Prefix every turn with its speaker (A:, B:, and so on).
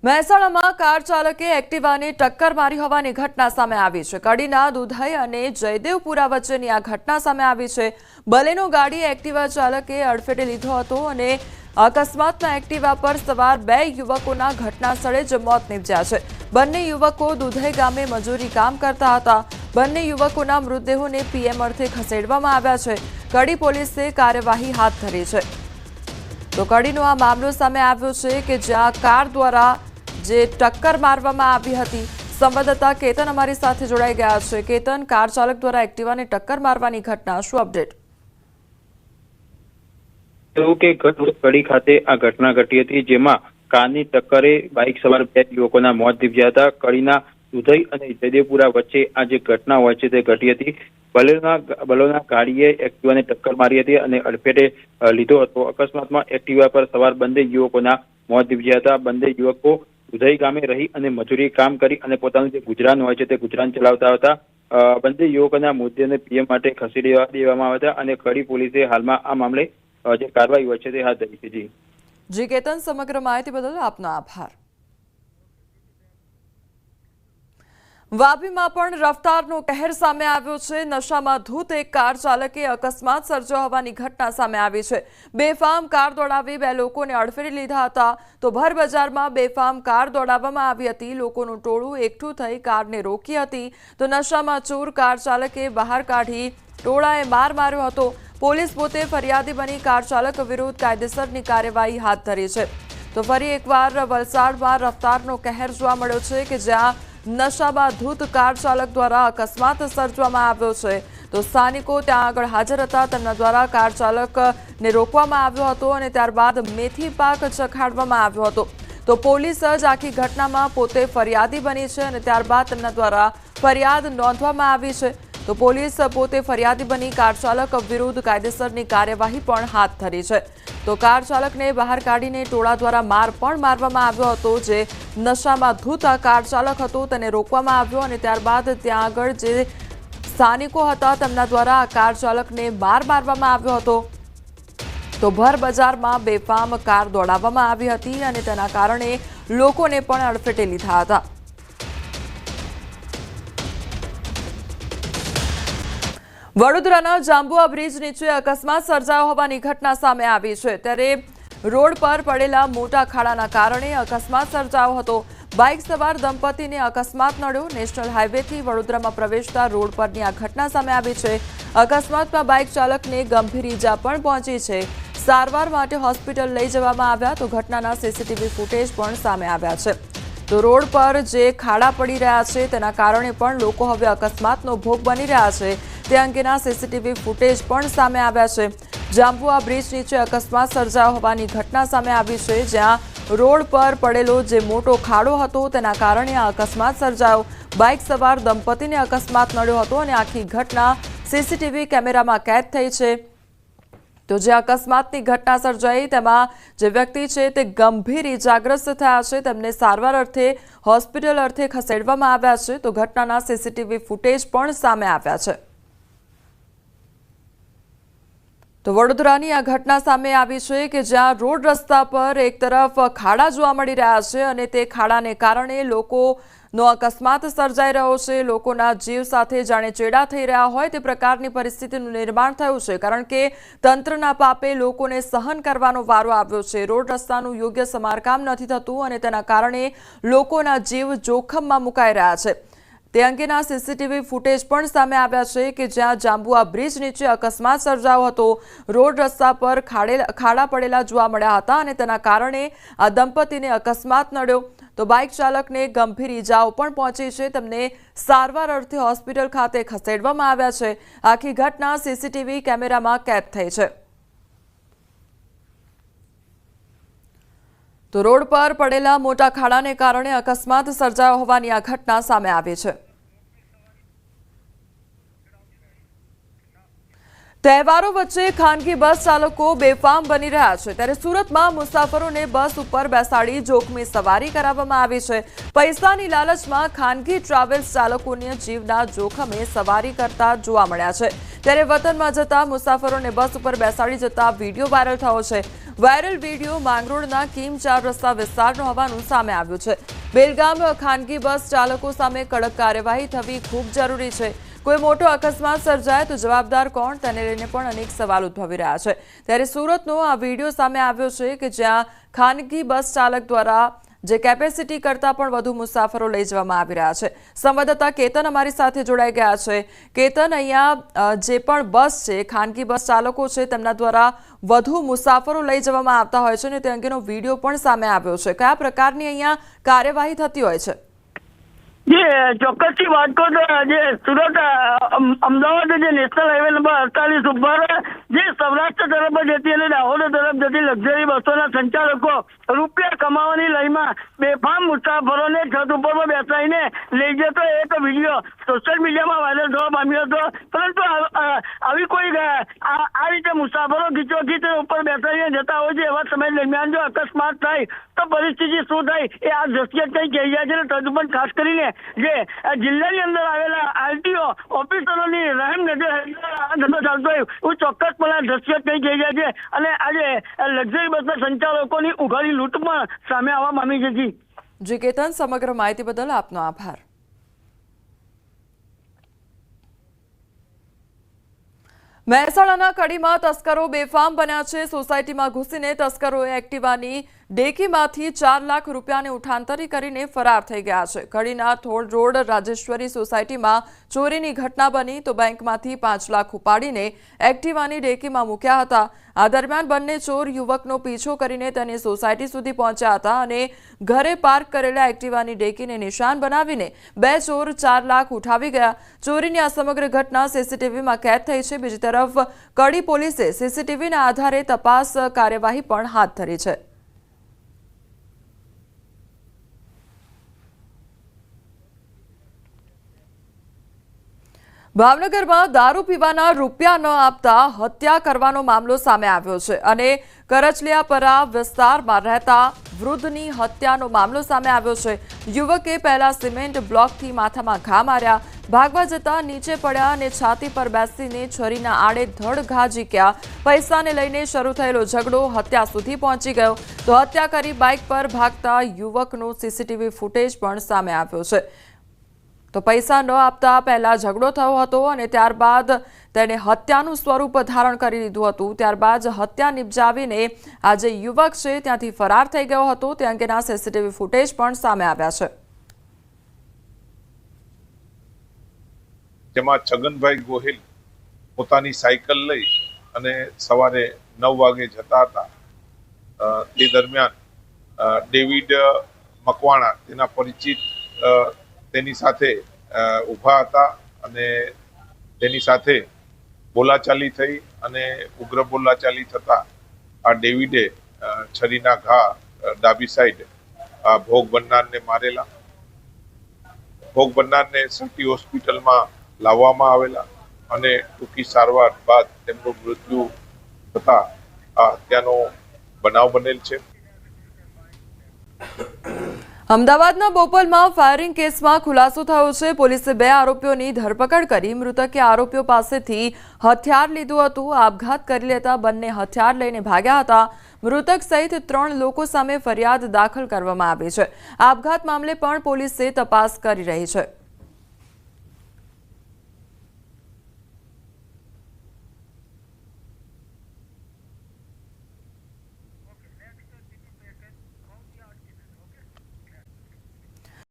A: મહેસાણામાં કાર ચાલકે એક્ટિવાને ટક્કર મારી હોવાની ઘટના સામે આવી છે। કડીના દુધઈ અને જયદેવપુરા વચ્ચેની આ ઘટના સામે આવી છે। બલેનો ગાડીએ એક્ટિવા ચાલકે અડફેટે લીધો હતો અને અકસ્માતમાં એક્ટિવા પર સવાર બે યુવકોના ઘટના સ્થળે જ મોત નીપજ્યા છે। બંને યુવકો દુધઈ ગામે મજૂરી કામ કરતા હતા। બંને યુવકોના મૃતદેહોને પીએમ અર્થે ખસેડવામાં આવ્યા છે। કડી પોલીસે કાર્યવાહી હાથ ધરી છે। તો કડીનો આ મામલો સામે આવ્યો છે કે જ્યાં કાર દ્વારા જે ટક્કર મારવામાં આવી હતી। સંવાદદાતા કેતન અમારી સાથે જોડાઈ ગયા છે। કેતન, કાર ચાલક દ્વારા એક્ટિવાને ટક્કર મારવાની ઘટના, શું અપડેટ?
B: એવું કે ગત કડી ખાતે આ ઘટના ઘટી હતી, જેમાં કારની ટક્કરે બાઇક સવાર બે યુવકોના મોત નીપજ્યા હતા। કડીના દુધઈ અને જયદેવપુરા વચ્ચે આ જે ઘટના હોય છે તે ઘટી હતી। બલેનો ગાડીએ એક્ટિવાને ટક્કર મારી હતી અને અડફેટે લીધો હતો। અકસ્માતમાં એક્ટિવા પર સવાર બંને યુવકોના મોત નીપજ્યા હતા। બંને યુવકો દુધઈ ગામે રહી અને મજૂરી કામ કરી અને પોતાનું જે ગુજરાન હોય છે તે ગુજરાન ચલાવતા હતા। બંને યુવકોના મૃતદેહને પીએમ માટે ખસેડી દેવામાં આવ્યા હતા અને કડી પોલીસે હાલમાં આ મામલે જે કાર્યવાહી હોય છે તે હાથ ધરી છે।
A: જી કેતન, સમગ્ર માહિતી બદલ આપનો આભાર। વાપીમાં પણ રફતારનો કહેર સામે આવ્યો છે। નશામાં ધૂત એક કાર ચાલકે અકસ્માત સર્જ્યો હોવાની ઘટના સામે આવી છે। બેફામ કાર દોડાવી બે લોકોને અડફેટે લીધા હતા તો ભર બજારમાં બેફામ કાર દોડાવવામાં આવી હતી। લોકોનું ટોળું એકઠું થઈ કારને રોકી હતી તો નશામાં ચૂર કાર ચાલકે બહાર કાઢી ટોળાએ માર માર્યો હતો। પોલીસ પોતે ફરિયાદી બની કાર ચાલક વિરુદ્ધ કાયદેસરની કાર્યવાહી હાથ ધરી છે। તો ફરી એકવાર વલસાડમાં રફતારનો કહેર જોવા મળ્યો છે કે જ્યાં નશામાં ધૂત કાર ચાલક દ્વારા અકસ્માત સર્જવામાં આવ્યો છે। તો સ્થાનિકો ત્યાં આગળ હાજર હતા, તેમના દ્વારા કાર ચાલકને રોકવામાં આવ્યો હતો અને ત્યારબાદ મેથી પાક ચખાડવામાં આવ્યો હતો। તો પોલીસ જ આખી ઘટનામાં પોતે ફરિયાદી બની છે અને ત્યારબાદ તેમના દ્વારા ફરિયાદ નોંધવામાં આવી છે। તો પોલીસ પોતે ફરિયાદી બની કાર ચાલક વિરુદ્ધ કાયદેસરની કાર્યવાહી પણ હાથ ધરી છે। તો કાર ચાલકને બહાર કાઢીને ટોળા દ્વારા માર પણ મારવામાં આવ્યો હતો। જે નશામાં ધૂત કાર ચાલક હતો તેને રોકવામાં આવ્યો અને ત્યારબાદ ત્યાં આગળ જે સ્થાનિકો હતા તેમના દ્વારા કાર ચાલકને માર મારવામાં આવ્યો હતો। તો ભર બજારમાં બેફામ કાર દોડાવવામાં આવી હતી અને તેના કારણે લોકોને પણ અડફેટે લીધા હતા। વડોદરાના જાંબુઆ બ્રિજ નીચે અકસ્માત સર્જાયો હોવાની ઘટના સામે આવી છે। ત્યારે રોડ પર પડેલા મોટા ખાડાના કારણે અકસ્માત સર્જાયો હતો। બાઇક સવાર દંપતીને અકસ્માત નડ્યો। નેશનલ હાઈવેથી વડોદરામાં પ્રવેશતા રોડ પરની આ ઘટના સામે આવી છે। અકસ્માતમાં બાઇક ચાલકને ગંભીર ઈજા પણ પહોંચી છે। સારવાર માટે હોસ્પિટલ લઈ જવામાં આવ્યા તો ઘટનાના સીસીટીવી ફૂટેજ પણ સામે આવ્યા છે। તો રોડ પર જે ખાડા પડી રહ્યા છે તેના કારણે પણ લોકો હવે અકસ્માતનો ભોગ બની રહ્યા છે। તે અંગેના સીસીટીવી ફૂટેજ પણ સામે આવ્યા છે। જાંબુઆ બ્રિજ નીચે અકસ્માત સર્જાયો હોવાની ઘટના સામે આવી છે, જ્યાં રોડ પર પડેલો જે મોટો ખાડો હતો તેના કારણે આ અકસ્માત સર્જાયો। બાઇક સવાર દંપતીને અકસ્માત નડ્યો હતો અને આખી ઘટના સીસીટીવી કેમેરામાં કેદ થઈ છે। તો જે અકસ્માતની ઘટના સર્જાઈ તેમાં જે વ્યક્તિ છે તે ગંભીર ઇજાગ્રસ્ત થયા છે। તેમને સારવાર અર્થે હોસ્પિટલ અર્થે ખસેડવામાં આવ્યા છે। તો ઘટનાના સીસીટીવી ફૂટેજ પણ સામે આવ્યા છે। તો વડોદરાની આ ઘટના સામે આવી છે કે જ્યાં રોડ રસ્તા પર એક તરફ ખાડા જોવા મળી રહ્યા છે અને તે ખાડાને કારણે લોકોનો અકસ્માત સર્જાઈ રહ્યો છે। લોકોના જીવ સાથે જાણે ચેડા થઈ રહ્યા હોય તે પ્રકારની પરિસ્થિતિનું નિર્માણ થયું છે, કારણ કે તંત્રના પાપે લોકોને સહન કરવાનો વારો આવ્યો છે। રોડ રસ્તાનું યોગ્ય સમારકામ નથી થતું અને તેના કારણે લોકોના જીવ જોખમમાં મુકાઈ રહ્યા છે। તે અંગેના સીસીટીવી ફૂટેજ પણ સામે આવ્યા છે કે જ્યાં જાંબુઆ બ્રિજ નીચે અકસ્માત સર્જાયો હતો। રોડ રસ્તા પર ખાડા પડેલા જોવા મળ્યા હતા અને તેના કારણે આ દંપતીને અકસ્માત નડ્યો। તો બાઇક ચાલકને ગંભીર ઈજાઓ પણ પહોંચી છે। તેમને સારવાર અર્થે હોસ્પિટલ ખાતે ખસેડવામાં આવ્યા છે। આખી ઘટના સીસીટીવી કેમેરામાં કેદ થઈ છે। તો રોડ પર પડેલા મોટા ખાડાને કારણે અકસ્માત સર્જાયો હોવાની આ ઘટના સામે આવી છે। તહેવારો વચ્ચે ખાનગી બસ ચાલકો બેફામ બની રહ્યા છે। ત્યારે સુરતમાં મુસાફરોને બસ ઉપર બેસાડી જોખમી સવારી કરાવવામાં આવી છે। પૈસાની લાલચમાં ખાનગી ટ્રાવેલ્સ ચાલકોને જીવના જોખમે સવારી કરતા જોવા મળ્યા છે। ત્યારે વતનમાં જતા મુસાફરોને બસ ઉપર બેસાડી જતા વિડીયો વાયરલ થયો છે। વાયરલ વિડીયો માંગરોળના કિમ 4 રસ્તા વિસ્તારનો હોવાનું સામે આવ્યું છે। બેલગામ ખાનગી બસ ચાલકો સામે કડક કાર્યવાહી થવી ખૂબ જરૂરી છે। કોઈ મોટો અકસ્માત સર્જાય તો જવાબદાર કોણ, તેને લઈને પણ અનેક સવાલ ઉદ્ભવી રહ્યા છે। ત્યારે સુરતનો આ વિડીયો સામે આવ્યો છે કે જ્યાં ખાનગી બસ ચાલક દ્વારા જે કેપેસિટી કરતાં પણ વધુ મુસાફરો લઈ જવામાં આવી રહ્યા છે। સંવાદદાતા કેતન અમારી સાથે જોડાઈ ગયા છે। કેતન, અહીંયા જે પણ બસ છે, ખાનગી બસ ચાલકો છે, તેમના દ્વારા વધુ મુસાફરો લઈ જવામાં આવતા હોય છે અને તે અંગેનો વિડીયો પણ સામે આવ્યો છે। કયા પ્રકારની અહીંયા કાર્યવાહી થતી હોય છે?
C: ચોક્કસથી વાત કરું તો જે સુરત અમદાવાદ જે નેશનલ હાઈવે નંબર 48 ઉપર જે સૌરાષ્ટ્ર તરફ જતી અને દાહોદ તરફ જતી લક્ઝરી બસોના સંચાલકો રૂપિયા કમાવાની લયમાં બેફામ મુસાફરોને છત ઉપર બેસાડીને લઈ જતો એક વિડીયો સોશિયલ મીડિયામાં વાયરલ થવા પામ્યો હતો। પરંતુ આવી કોઈ આ રીતે મુસાફરો ખીચોખીચ ઉપર બેસાડીને જતા હોય છે, એવા સમય દરમિયાન જો અકસ્માત થાય તો પરિસ્થિતિ શું થાય એ આ દ્રશ્ય કંઈ કહી જાય છે। તદુપરાંત ખાસ કરીને જે જિલ્લાની અંદર આવેલા આરટીઓ ઓફિસરોની રહેમ નજર ચાલતો હોય એવું ચોક્કસપણે દ્રશ્ય કંઈ કહી જાય છે અને આજે લક્ઝરી બસના સંચાલકોની ઉઘાડી લૂંટ પણ સામે આવવા પામી છે।
A: જી કેતન, સમગ્ર માહિતી બદલ આપનો આભાર। મહેસાણાના કડીમાં તસ્કરો બેફામ બન્યા છે। સોસાયટીમાં ઘૂસીને તસ્કરોએ એક્ટિવાની ડેકીમાંથી 4 લાખ રૂપિયાની ઉઠાંતરી કરીને ફરાર થઈ ગયા છે। કડીના થોડ રોડ રાજેશ્વરી સોસાયટીમાં ચોરીની ઘટના બની તો બેંકમાંથી 5 લાખ ઉપાડીને એક્ટિવાની ડેકીમાં મૂક્યા હતા। આ દરમિયાન બંને ચોર યુવકનો પીછો કરીને તેની સોસાયટી સુધી પહોંચ્યા હતા અને ઘરે પાર્ક કરેલા એક્ટિવાની ડેકીને નિશાન બનાવીને 2 ચોર 4 લાખ ઉઠાવી ગયા। ચોરીની આ સમગ્ર ઘટના સીસીટીવીમાં કેદ થઈ છે। બીજી તરફ કડી પોલીસે સીસીટીવીના આધારે તપાસ કાર્યવાહી પણ હાથ ધરી છે। ભાવનગરમાં દારૂ પીવાના રૂપિયા ન આપતા હત્યા કરવાનો મામલો સામે આવ્યો છે અને કરચલિયાપરા વિસ્તારમાં રહેતા વૃદ્ધની હત્યાનો મામલો સામે આવ્યો છે। યુવકે પહેલા સિમેન્ટ બ્લોકથી માથામાં ઘા માર્યા, ભાગવા જતા નીચે પડ્યા અને છાતી પર બેસીને છરીના આડે ધડ ઘા ઝીક્યા। પૈસાને લઈને શરૂ થયેલો ઝઘડો હત્યા સુધી પહોંચી ગયો તો હત્યા કરી બાઇક પર ભાગતા યુવકનો સીસીટીવી ફૂટેજ પણ સામે આવ્યો છે। તો પૈસા ન આપતા પહેલા ઝઘડો થયો હતો અને ત્યારબાદ તેણે હત્યાનું સ્વરૂપ ધારણ કરી લીધું હતું। ત્યારબાદ હત્યા નિપજાવીને આ જે યુવક છે ત્યાંથી ફરાર થઈ ગયો હતો। તે અંગેના સીસીટીવી ફૂટેજ પણ સામે આવ્યા છે।
D: જેમાં છગનભાઈ ગોહિલ પોતાની સાયકલ લઈ અને સવારે 9 વાગે જતા હતા। તે દરમિયાન ડેવિડ મકવાણા તેના પરિચિત તેની સાથે ઊભા હતા અને તેની સાથે બોલાચાલી થઈ અને ઉગ્ર બોલાચાલી થતા આ ડેવિડે છરીના ઘા ડાબી સાઈડ ભોગ બનનારને મારેલા। ભોગ બનનારને સિટી હોસ્પિટલમાં લાવવામાં આવેલા અને ટૂંકી સારવાર બાદ તેમનું મૃત્યુ થતા આ હત્યાનો બનાવ બનેલ છે।
A: અમદાવાદના બોપલમાં ફાયરિંગ કેસમાં ખુલાસો થયો છે। પોલીસે 2 આરોપીઓની ધરપકડ કરી મૃતકે આરોપીઓ પાસેથી હથિયાર લીધું હતું। આપઘાત કરી લેતા બંને હથિયાર લઈને ભાગ્યા હતા। મૃતક સહિત 3 લોકો સામે ફરિયાદ દાખલ કરવામાં આવી છે। આપઘાત મામલે પણ પોલીસે તપાસ કરી રહી છે।